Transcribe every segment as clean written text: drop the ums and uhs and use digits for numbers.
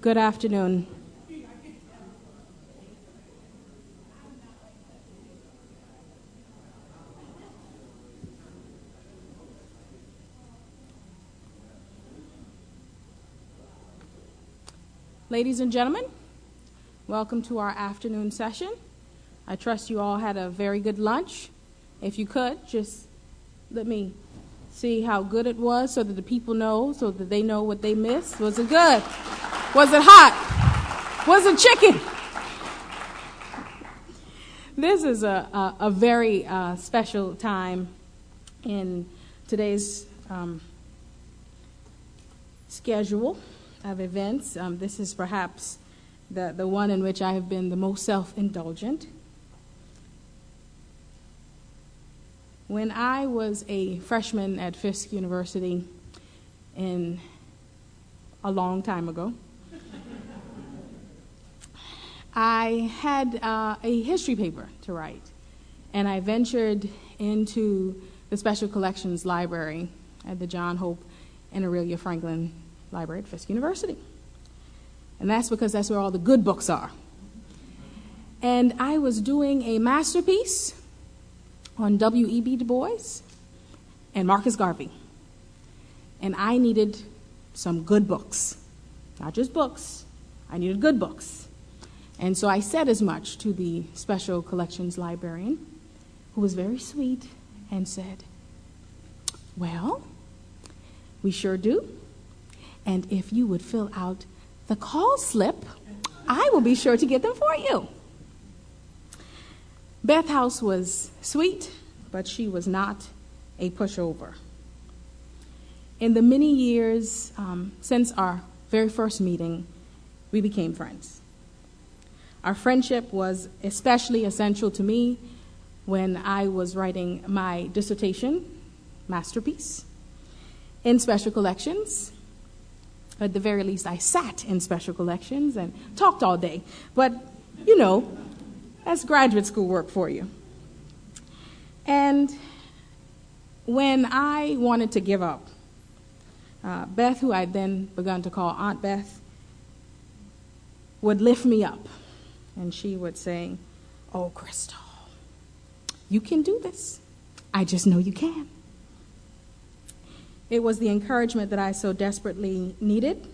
Good afternoon. Ladies and gentlemen, welcome to our afternoon session. I trust you all had a very good lunch. If you could, just let me see how good it was so that the people know, so that they know what they missed. Was it good? Was it hot? Was it chicken? This is a very special time in today's schedule of events. This is perhaps the one in which I have been the most self-indulgent. When I was a freshman at Fisk University a long time ago, I had a history paper to write, and I ventured into the Special Collections Library at the John Hope and Aurelia Franklin Library at Fisk University. And that's because that's where all the good books are. And I was doing a masterpiece on W.E.B. Du Bois and Marcus Garvey. And I needed some good books. Not just books. I needed good books. And so I said as much to the Special Collections librarian, who was very sweet, and said, well, we sure do. And if you would fill out the call slip, I will be sure to get them for you. Beth House was sweet, but she was not a pushover. In the many years since our very first meeting, we became friends. Our friendship was especially essential to me when I was writing my dissertation, masterpiece, in Special Collections. At the very least, I sat in Special Collections and talked all day. But, you know, that's graduate school work for you. And when I wanted to give up, Beth, who I'd then begun to call Aunt Beth, would lift me up. And she would say, oh, Crystal, you can do this. I just know you can. It was the encouragement that I so desperately needed.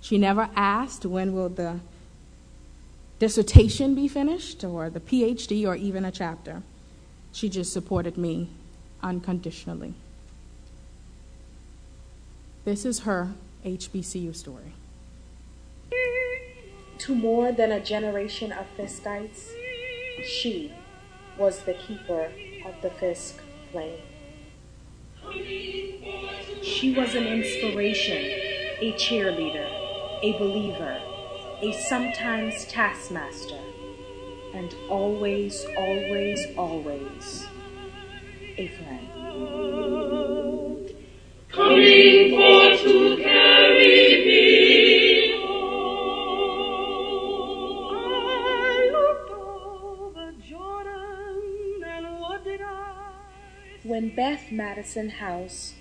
She never asked, when will the dissertation be finished, or the PhD, or even a chapter. She just supported me unconditionally. This is her HBCU story. To more than a generation of Fiskites, she was the keeper of the Fisk flame. She was an inspiration, a cheerleader, a believer, a sometimes taskmaster, and always, always, always a friend. Coming forth to carry me home. I looked over Jordan, and what did I see? When Beth Madison House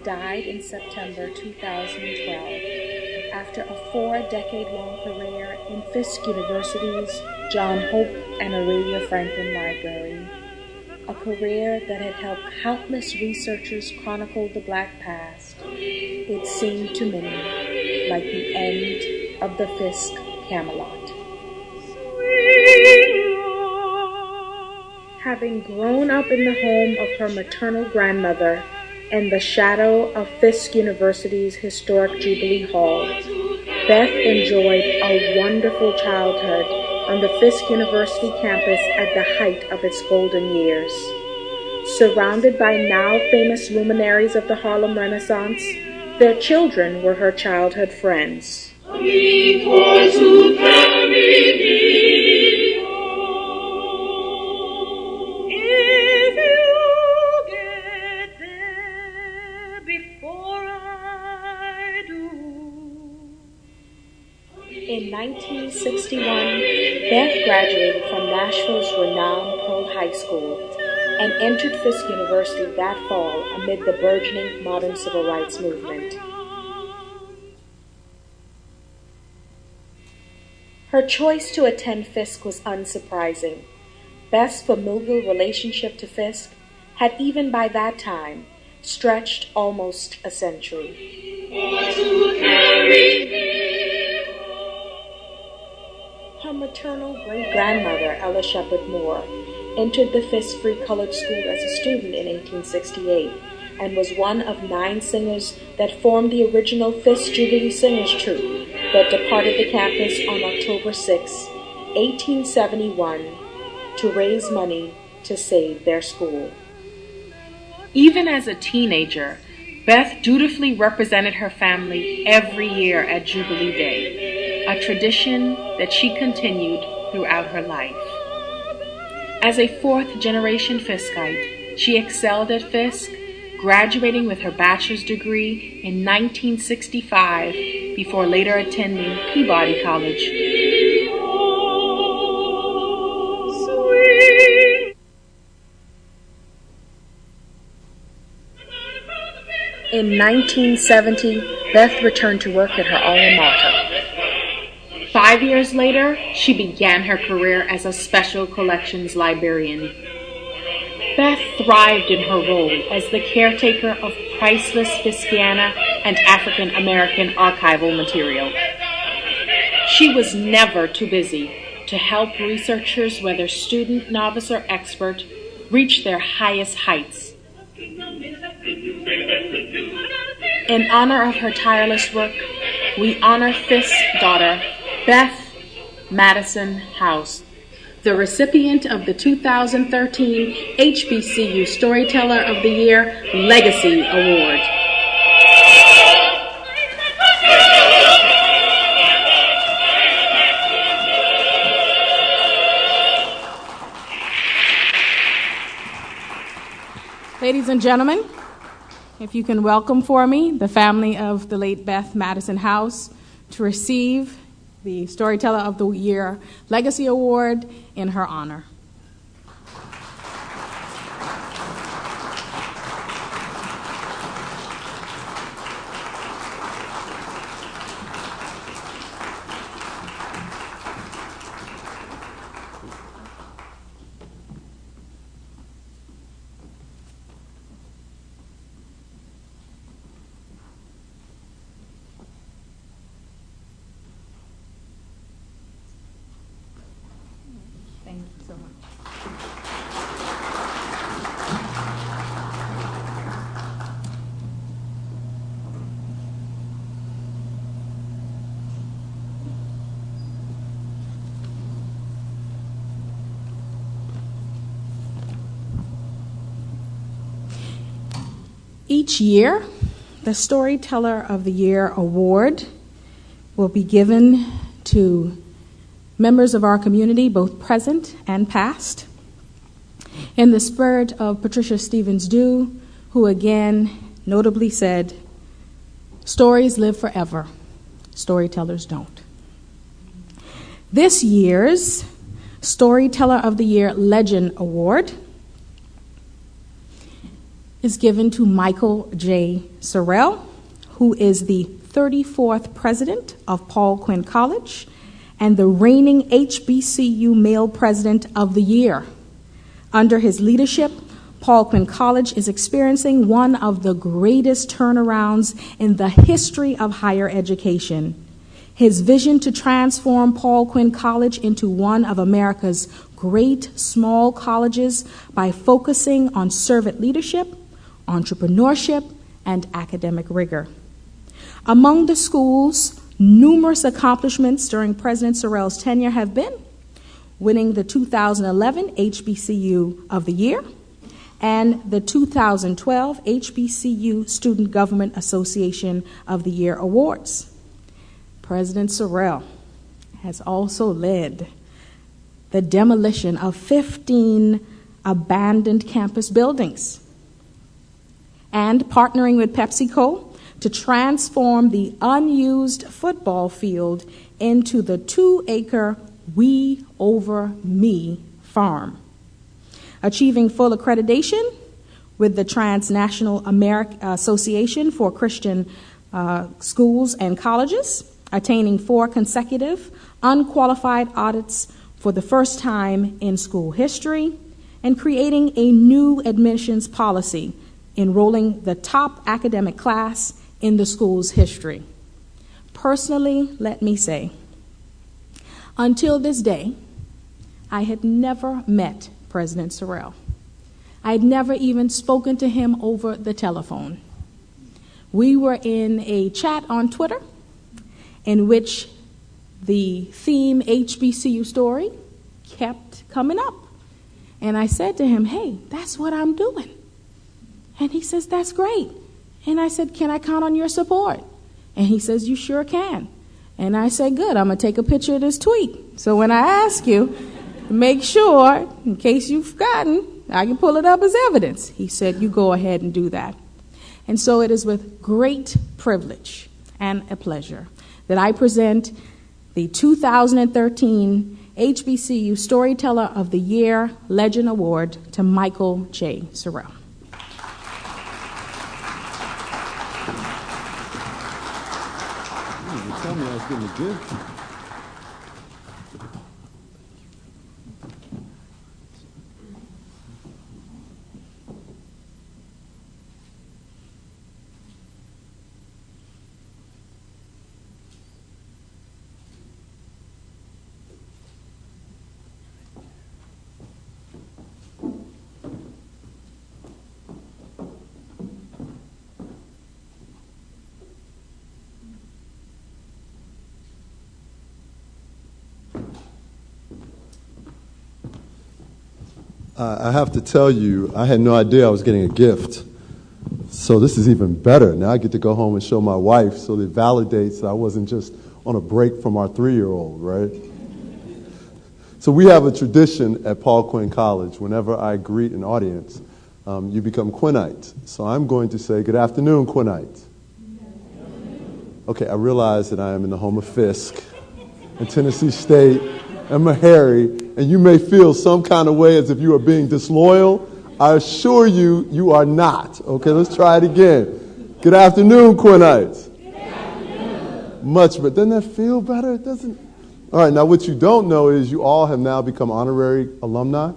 died in September 2012, after a 4-decade-long career in Fisk University's John Hope and Aurelia Franklin Library, a career that had helped countless researchers chronicle the Black past, it seemed to many like the end of the Fisk Camelot. Having grown up in the home of her maternal grandmother and the shadow of Fisk University's historic Jubilee Hall, Beth enjoyed a wonderful childhood on the Fisk University campus at the height of its golden years. Surrounded by now famous luminaries of the Harlem Renaissance, their children were her childhood friends. Coming forth to carry me home. If you get there before I do. In 1961, Beth graduated from Nashville's renowned Pearl High School and entered Fisk University that fall amid the burgeoning modern civil rights movement. Her choice to attend Fisk was unsurprising. Beth's familial relationship to Fisk had even by that time stretched almost a century. Her maternal great-grandmother, Ella Shepherd Moore, entered the Fisk Free Colored School as a student in 1868 and was one of 9 singers that formed the original Fisk Jubilee Singers Troupe that departed the campus on October 6, 1871, to raise money to save their school. Even as a teenager, Beth dutifully represented her family every year at Jubilee Day, a tradition that she continued throughout her life. As a 4th-generation Fiskite, she excelled at Fisk, graduating with her bachelor's degree in 1965 before later attending Peabody College. In 1970, Beth returned to work at her alma mater. 5 years later, she began her career as a special collections librarian. Beth thrived in her role as the caretaker of priceless Fiskiana and African American archival material. She was never too busy to help researchers, whether student, novice, or expert, reach their highest heights. In honor of her tireless work, we honor Fisk's daughter, Beth Madison House, the recipient of the 2013 HBCU Storyteller of the Year Legacy Award. Ladies and gentlemen, if you can welcome for me the family of the late Beth Madison House to receive the Storyteller of the Year Legacy Award in her honor. Thank you so much. Each year, the Storyteller of the Year Award will be given to members of our community, both present and past, in the spirit of Patricia Stevens Dew, who again notably said, "Stories live forever, storytellers don't." This year's Storyteller of the Year Legend Award is given to Michael J. Sorrell, who is the 34th president of Paul Quinn College and the reigning HBCU Male President of the Year. Under his leadership, Paul Quinn College is experiencing one of the greatest turnarounds in the history of higher education. His vision to transform Paul Quinn College into one of America's great small colleges by focusing on servant leadership, entrepreneurship, and academic rigor. Among the school's numerous accomplishments during President Sorrell's tenure have been winning the 2011 HBCU of the Year and the 2012 HBCU Student Government Association of the Year Awards. President Sorrell has also led the demolition of 15 abandoned campus buildings and partnering with PepsiCo to transform the unused football field into the 2-acre We Over Me farm, achieving full accreditation with the Transnational Association for Christian Schools and Colleges, attaining 4 consecutive unqualified audits for the first time in school history, and creating a new admissions policy, enrolling the top academic class in the school's history. Personally, let me say, until this day, I had never met President Sorrell. I had never even spoken to him over the telephone. We were in a chat on Twitter in which the theme HBCUstory kept coming up. And I said to him, hey, that's what I'm doing. And he says, that's great. And I said, can I count on your support? And he says, you sure can. And I said, good, I'm going to take a picture of this tweet. So when I ask you, make sure, in case you've forgotten, I can pull it up as evidence. He said, you go ahead and do that. And so it is with great privilege and a pleasure that I present the 2013 HBCU Storyteller of the Year Legend Award to Michael J. Sorrell. You tell me I was getting a gift. I have to tell you, I had no idea I was getting a gift. So this is even better. Now I get to go home and show my wife so that it validates that I wasn't just on a break from our 3-year-old, right? So we have a tradition at Paul Quinn College. Whenever I greet an audience, you become Quinnites. So I'm going to say, good afternoon, Quinnites. Okay, I realize that I am in the home of Fisk and Tennessee State and Meharry, and you may feel some kind of way as if you are being disloyal. I assure you, you are not. Okay, let's try it again. Good afternoon, Quinnites. Good afternoon. Much better. Doesn't that feel better? It doesn't. All right, now what you don't know is you all have now become honorary alumni,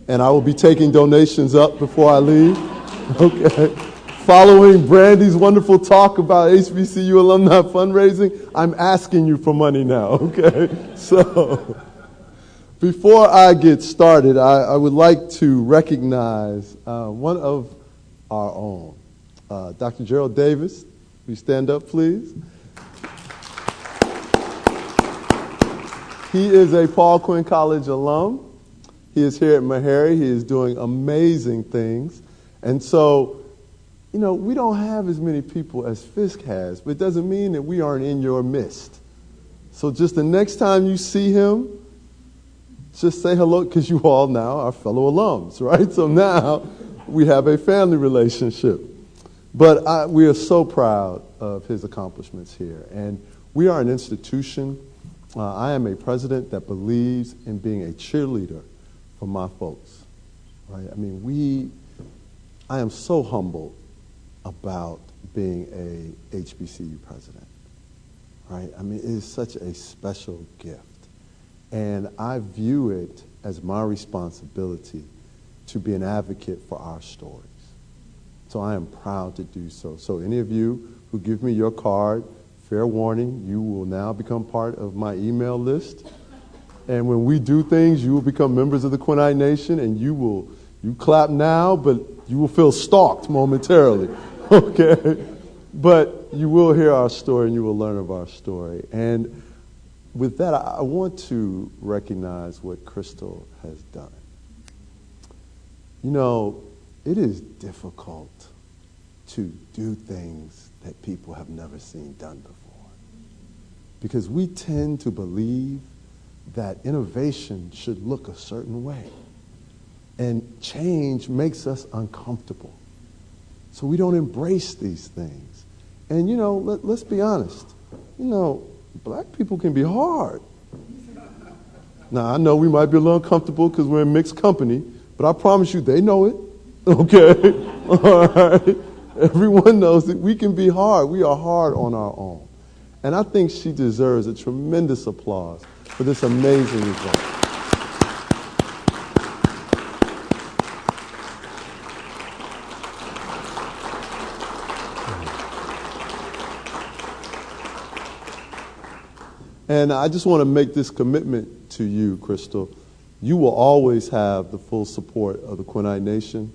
and I will be taking donations up before I leave. Okay. Following Brandy's wonderful talk about HBCU alumni fundraising, I'm asking you for money now, okay? So before I get started, I would like to recognize one of our own, Dr. Gerald Davis. Will you stand up, please? He is a Paul Quinn College alum. He is here at Meharry. He is doing amazing things. And so, you know, we don't have as many people as Fisk has, but it doesn't mean that we aren't in your midst. So just the next time you see him, just say hello, because you all now are fellow alums, right? So now we have a family relationship. But we are so proud of his accomplishments here. And we are an institution. I am a president that believes in being a cheerleader for my folks, right? I mean, I am so humbled about being a HBCU president, right? I mean, it is such a special gift. And I view it as my responsibility to be an advocate for our stories. So I am proud to do so. So any of you who give me your card, fair warning, you will now become part of my email list. And when we do things, you will become members of the Quinnite Nation, and you clap now, but you will feel stalked momentarily, okay? But you will hear our story, and you will learn of our story. And with that, I want to recognize what Crystal has done. You know, it is difficult to do things that people have never seen done before, because we tend to believe that innovation should look a certain way, and change makes us uncomfortable. So we don't embrace these things. And, you know, let's be honest. You know, black people can be hard. Now, I know we might be a little uncomfortable because we're in mixed company, but I promise you they know it. Okay? All right? Everyone knows that we can be hard. We are hard on our own. And I think she deserves a tremendous applause for this amazing result. And I just want to make this commitment to you, Crystal. You will always have the full support of the Quinnite Nation.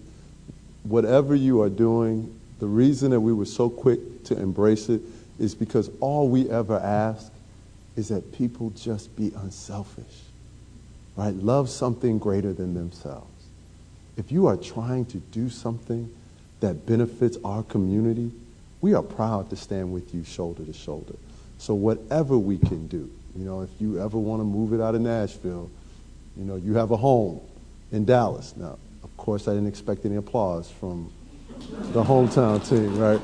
Whatever you are doing, the reason that we were so quick to embrace it is because all we ever ask is that people just be unselfish, right? Love something greater than themselves. If you are trying to do something that benefits our community, we are proud to stand with you shoulder to shoulder. So whatever we can do, if you ever want to move it out of Nashville, you have a home in Dallas. Now, of course, I didn't expect any applause from the hometown team, right?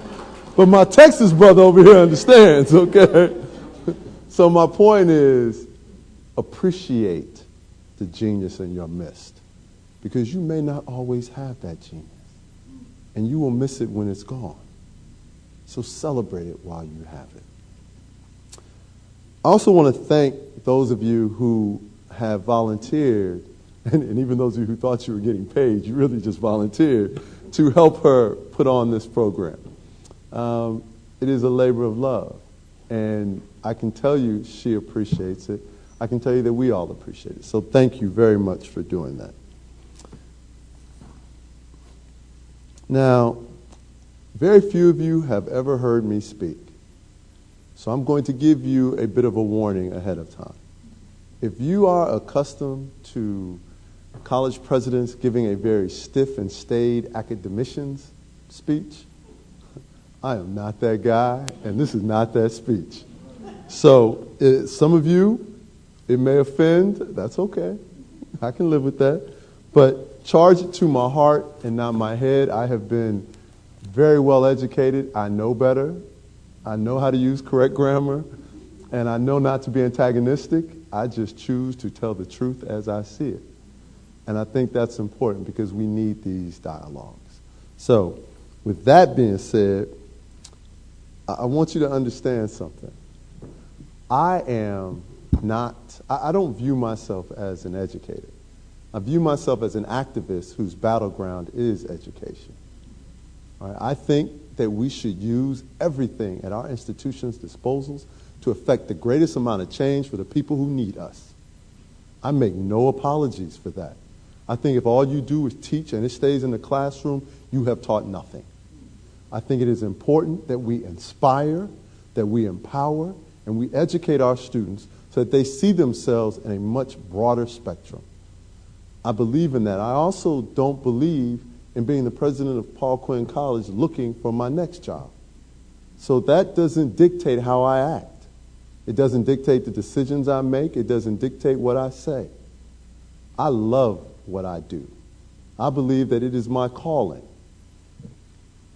But my Texas brother over here understands, okay? So my point is, appreciate the genius in your midst, because you may not always have that genius, and you will miss it when it's gone. So celebrate it while you have it. I also want to thank those of you who have volunteered, and even those of you who thought you were getting paid, you really just volunteered to help her put on this program. It is a labor of love, and I can tell you she appreciates it. I can tell you that we all appreciate it. So thank you very much for doing that. Now, very few of you have ever heard me speak. So I'm going to give you a bit of a warning ahead of time. If you are accustomed to college presidents giving a very stiff and staid academician's speech, I am not that guy, and this is not that speech. So some of you, it may offend. That's okay. I can live with that. But charge it to my heart and not my head. I have been very well educated. I know better. I know how to use correct grammar, and I know not to be antagonistic. I just choose to tell the truth as I see it. And I think that's important because we need these dialogues. So, with that being said, I want you to understand something. I don't view myself as an educator. I view myself as an activist whose battleground is education. All right? I think that we should use everything at our institution's disposals to effect the greatest amount of change for the people who need us. I make no apologies for that. I think if all you do is teach and it stays in the classroom, you have taught nothing. I think it is important that we inspire, that we empower, and we educate our students so that they see themselves in a much broader spectrum. I believe in that. I also don't believe in being the president of Paul Quinn College looking for my next job. So that doesn't dictate how I act. It doesn't dictate the decisions I make. It doesn't dictate what I say. I love what I do. I believe that it is my calling.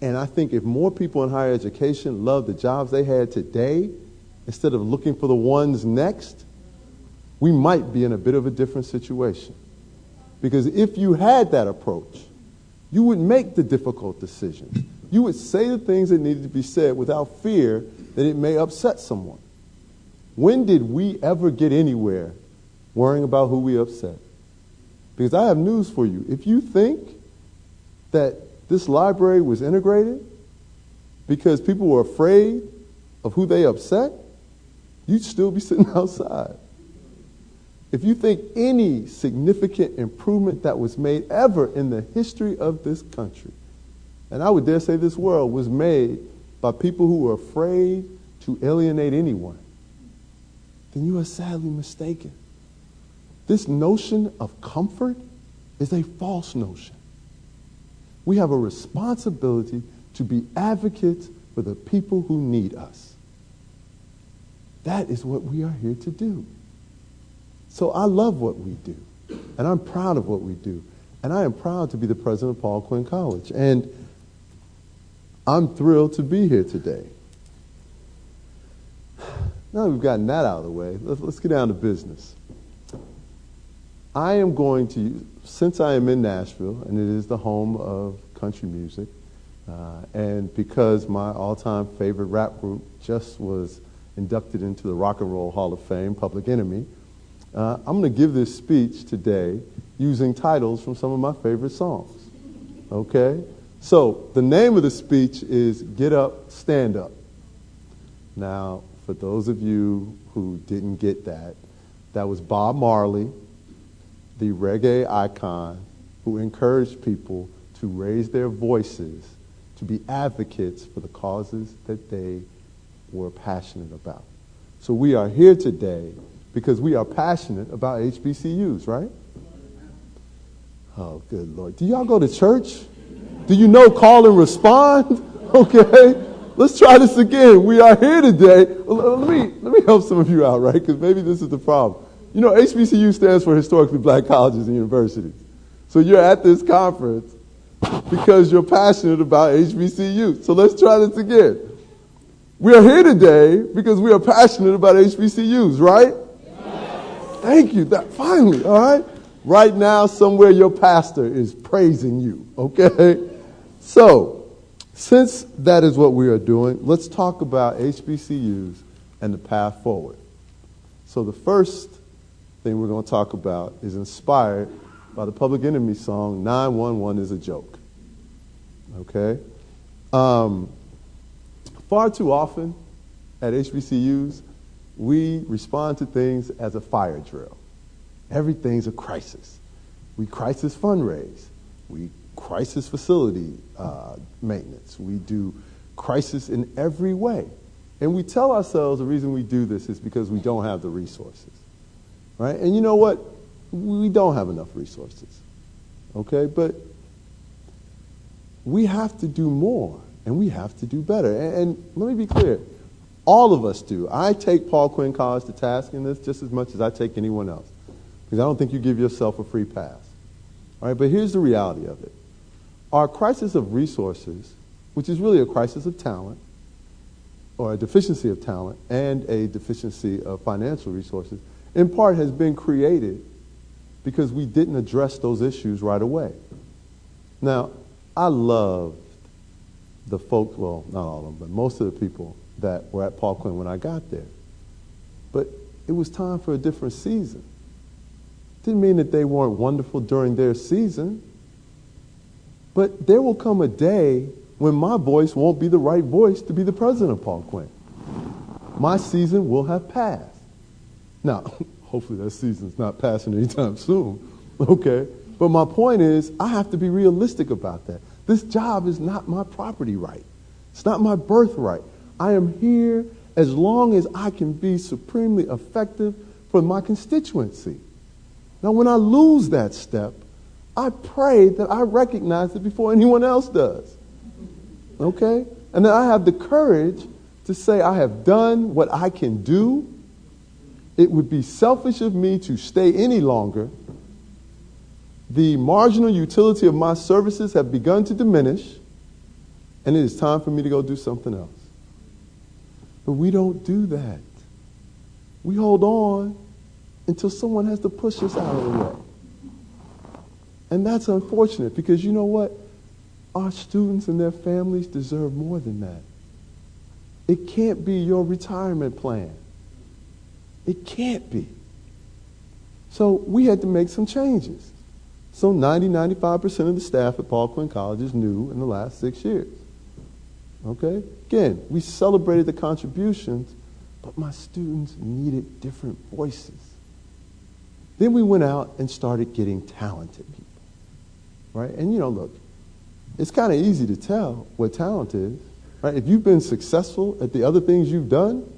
And I think if more people in higher education love the jobs they had today, instead of looking for the ones next, we might be in a bit of a different situation. Because if you had that approach, you would make the difficult decisions. You would say the things that needed to be said without fear that it may upset someone. When did we ever get anywhere worrying about who we upset? Because I have news for you. If you think that this library was integrated because people were afraid of who they upset, you'd still be sitting outside. If you think any significant improvement that was made ever in the history of this country, and I would dare say this world, was made by people who were afraid to alienate anyone, then you are sadly mistaken. This notion of comfort is a false notion. We have a responsibility to be advocates for the people who need us. That is what we are here to do. So I love what we do, and I'm proud of what we do, and I am proud to be the president of Paul Quinn College, and I'm thrilled to be here today. Now that we've gotten that out of the way, let's get down to business. I am going to, since I am in Nashville, and it is the home of country music, and because my all-time favorite rap group just was inducted into the Rock and Roll Hall of Fame, Public Enemy. I'm going to give this speech today using titles from some of my favorite songs. Okay? So, the name of the speech is Get Up, Stand Up. Now, for those of you who didn't get that, that was Bob Marley, the reggae icon, who encouraged people to raise their voices, to be advocates for the causes that they were passionate about. So we are here today because we are passionate about HBCUs, right? Oh, good Lord. Do y'all go to church? Do you know call and respond? Okay. Let's try this again. We are here today. Let me help some of you out, right? Because maybe this is the problem. You know, HBCU stands for Historically Black Colleges and Universities. So you're at this conference because you're passionate about HBCUs. So let's try this again. We are here today because we are passionate about HBCUs, right? Yes. Thank you. Finally, all right? Right now, somewhere your pastor is praising you, okay? So, since that is what we are doing, let's talk about HBCUs and the path forward. So the first thing we're going to talk about is inspired by the Public Enemy song, 911 is a Joke. Okay? Far too often at HBCUs, we respond to things as a fire drill. Everything's a crisis. We crisis fundraise. We crisis facility maintenance. We do crisis in every way. And we tell ourselves the reason we do this is because we don't have the resources. Right? And you know what? We don't have enough resources. Okay? But we have to do more, and we have to do better. And let me be clear. All of us do. I take Paul Quinn College to task in this just as much as I take anyone else. Because I don't think you give yourself a free pass. All right? But here's the reality of it. Our crisis of resources, which is really a crisis of talent, or a deficiency of talent, and a deficiency of financial resources, in part has been created because we didn't address those issues right away. Now, I loved the folks, well, not all of them, but most of the people that were at Paul Quinn when I got there. But it was time for a different season. Didn't mean that they weren't wonderful during their season, but there will come a day when my voice won't be the right voice to be the president of Paul Quinn. My season will have passed. Now, hopefully that season's not passing anytime soon, okay? But my point is, I have to be realistic about that. This job is not my property right. It's not my birthright. I am here as long as I can be supremely effective for my constituency. Now, when I lose that step, I pray that I recognize it before anyone else does. Okay? And that I have the courage to say I have done what I can do. It would be selfish of me to stay any longer. The marginal utility of my services have begun to diminish, and it is time for me to go do something else. But we don't do that. We hold on until someone has to push us out of the way. And that's unfortunate because you know what? Our students and their families deserve more than that. It can't be your retirement plan. It can't be. So we had to make some changes. So 95% of the staff at Paul Quinn College is new in the last 6 years. Okay? Again, we celebrated the contributions, but my students needed different voices. Then we went out and started getting talented people. Right? And you know, look, it's kind of easy to tell what talent is. Right? If you've been successful at the other things you've done,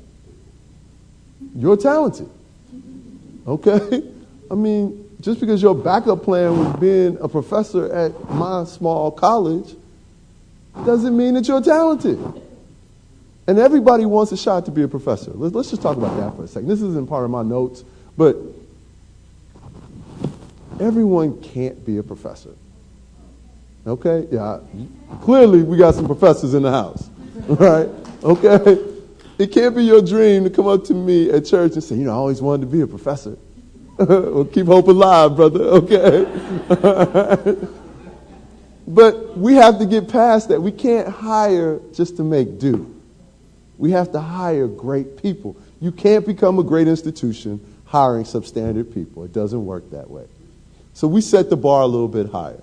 you're talented. Okay? I mean, just because your backup plan was being a professor at my small college doesn't mean that you're talented. And everybody wants a shot to be a professor. Let's just talk about that for a second. This isn't part of my notes, but everyone can't be a professor. Okay? Yeah. Clearly, we got some professors in the house. Right? Okay? It can't be your dream to come up to me at church and say, you know, I always wanted to be a professor. Well, keep hope alive, brother. Okay? But we have to get past that. We can't hire just to make do. We have to hire great people. You can't become a great institution hiring substandard people. It doesn't work that way. So we set the bar a little bit higher.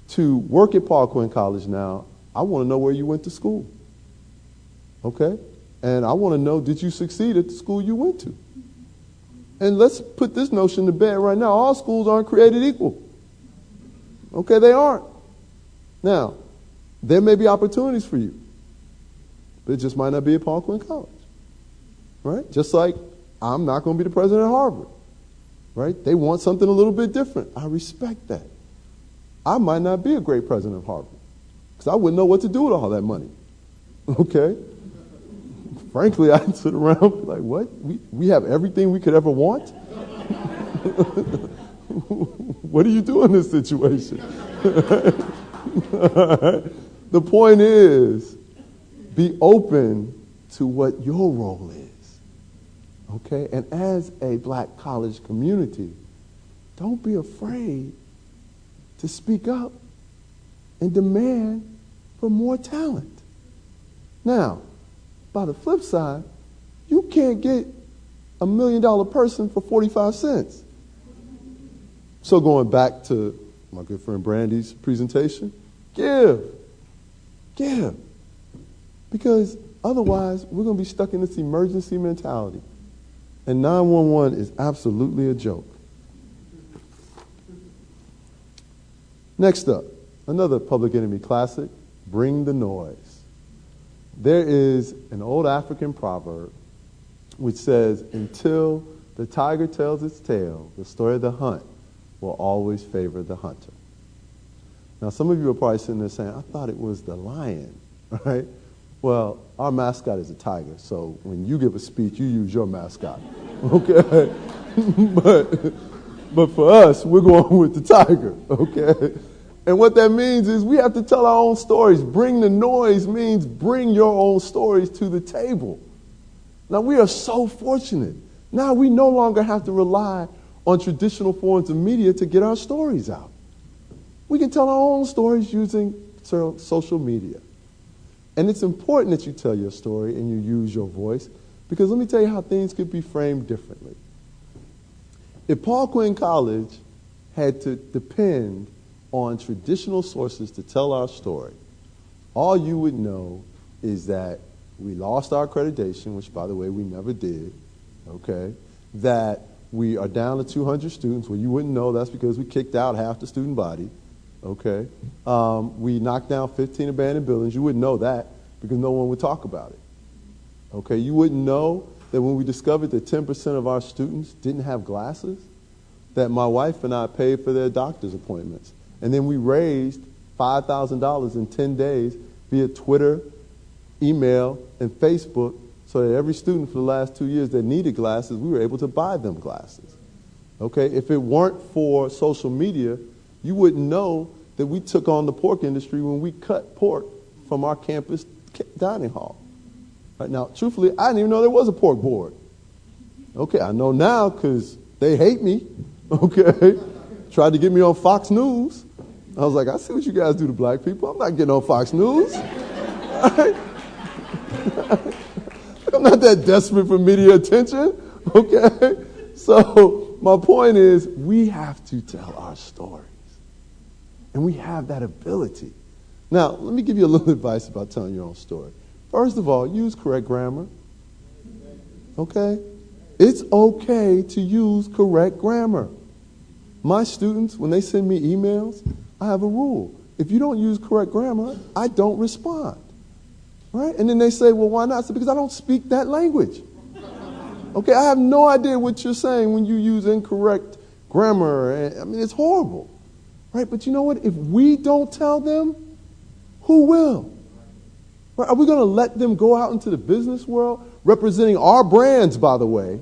To work at Paul Quinn College now, I want to know where you went to school. Okay? And I want to know, did you succeed at the school you went to? And let's put this notion to bed right now. All schools aren't created equal. Okay, they aren't. Now, there may be opportunities for you, but it just might not be at Paul Quinn College. Right? Just like I'm not going to be the president of Harvard. Right? They want something a little bit different. I respect that. I might not be a great president of Harvard because I wouldn't know what to do with all that money. Okay? Frankly, I'd sit around like, what? We have everything we could ever want? What do you do in this situation? The point is, be open to what your role is. Okay? And as a black college community, don't be afraid to speak up and demand for more talent. Now, by the flip side, you can't get $1 million person for 45 cents. So going back to my good friend Brandy's presentation, give. Because otherwise, we're going to be stuck in this emergency mentality. And 911 is absolutely a joke. Next up, another Public Enemy classic, Bring the Noise. There is an old African proverb which says, until the tiger tells its tale, the story of the hunt will always favor the hunter. Now, some of you are probably sitting there saying, I thought it was the lion, right? Well, our mascot is a tiger, so when you give a speech, you use your mascot, okay? But for us, we're going with the tiger, okay? And what that means is we have to tell our own stories. Bring the noise means bring your own stories to the table. Now, we are so fortunate. Now we no longer have to rely on traditional forms of media to get our stories out. We can tell our own stories using social media. And it's important that you tell your story and you use your voice, because let me tell you how things could be framed differently. If Paul Quinn College had to depend on traditional sources to tell our story, all you would know is that we lost our accreditation, which, by the way, we never did, okay? That we are down to 200 students. Well, you wouldn't know that's because we kicked out half the student body, okay? We knocked down 15 abandoned buildings. You wouldn't know that because no one would talk about it, okay? You wouldn't know that when we discovered that 10% of our students didn't have glasses, that my wife and I paid for their doctor's appointments. And then we raised $5,000 in 10 days via Twitter, email, and Facebook, so that every student for the last 2 years that needed glasses, we were able to buy them glasses. Okay? If it weren't for social media, you wouldn't know that we took on the pork industry when we cut pork from our campus dining hall. Right now, truthfully, I didn't even know there was a pork board. Okay, I know now because they hate me. Okay? Tried to get me on Fox News. I was like, I see what you guys do to black people. I'm not getting on Fox News. Right? I'm not that desperate for media attention. Okay? So my point is, we have to tell our stories. And we have that ability. Now, let me give you a little advice about telling your own story. First of all, use correct grammar. Okay? It's okay to use correct grammar. My students, when they send me emails, I have a rule. If you don't use correct grammar, I don't respond. Right? And then they say, well, why not? I said, because I don't speak that language. Okay, I have no idea what you're saying when you use incorrect grammar. I mean, it's horrible. Right? But you know what? If we don't tell them, who will? Right? Are we going to let them go out into the business world, representing our brands, by the way,